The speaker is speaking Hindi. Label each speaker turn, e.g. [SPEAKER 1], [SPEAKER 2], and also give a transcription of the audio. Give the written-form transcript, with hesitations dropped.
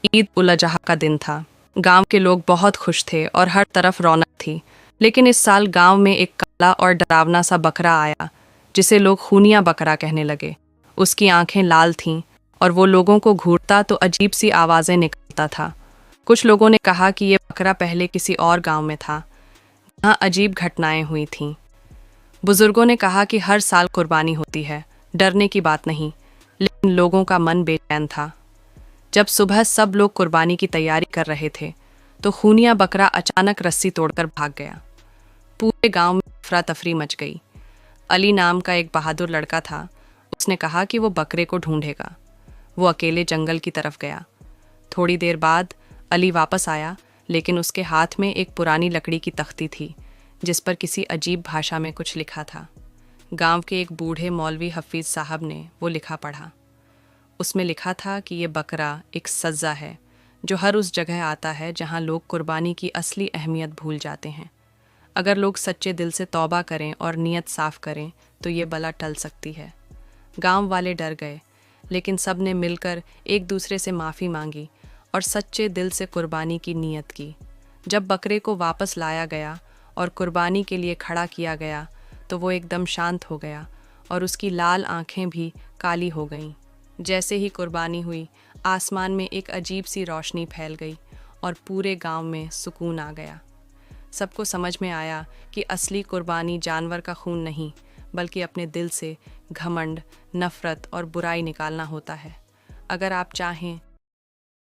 [SPEAKER 1] ईद उल अजहा का दिन था। गांव के लोग बहुत खुश थे और हर तरफ रौनक थी। लेकिन इस साल गांव में एक काला और डरावना सा बकरा आया, जिसे लोग खूनिया बकरा कहने लगे। उसकी आंखें लाल थीं और वो लोगों को घूरता तो अजीब सी आवाज़ें निकालता था। कुछ लोगों ने कहा कि ये बकरा पहले किसी और गांव में था, जहाँ अजीब घटनाएं हुई थीं। बुजुर्गों ने कहा कि हर साल कुर्बानी होती है, डरने की बात नहीं। लेकिन लोगों का मन बेचैन था। जब सुबह सब लोग कुर्बानी की तैयारी कर रहे थे, तो खूनिया बकरा अचानक रस्सी तोड़कर भाग गया। पूरे गांव में अफरा तफरी मच गई। अली नाम का एक बहादुर लड़का था। उसने कहा कि वो बकरे को ढूंढेगा। वो अकेले जंगल की तरफ गया। थोड़ी देर बाद अली वापस आया, लेकिन उसके हाथ में एक पुरानी लकड़ी की तख्ती थी, जिस पर किसी अजीब भाषा में कुछ लिखा था। गांव के एक बूढ़े मौलवी हफीज साहब ने वो लिखा पढ़ा। उसमें लिखा था कि ये बकरा एक सज़ा है, जो हर उस जगह आता है जहां लोग कुर्बानी की असली अहमियत भूल जाते हैं। अगर लोग सच्चे दिल से तौबा करें और नीयत साफ करें तो ये बला टल सकती है। गांव वाले डर गए, लेकिन सब ने मिलकर एक दूसरे से माफ़ी मांगी और सच्चे दिल से कुर्बानी की नीयत की। जब बकरे को वापस लाया गया और कुर्बानी के लिए खड़ा किया गया, तो वो एकदम शांत हो गया और उसकी लाल आंखें भी काली हो गईं। जैसे ही कुर्बानी हुई, आसमान में एक अजीब सी रोशनी फैल गई और पूरे गांव में सुकून आ गया। सबको समझ में आया कि असली कुर्बानी जानवर का खून नहीं, बल्कि अपने दिल से घमंड, नफरत और बुराई निकालना होता है। अगर आप चाहें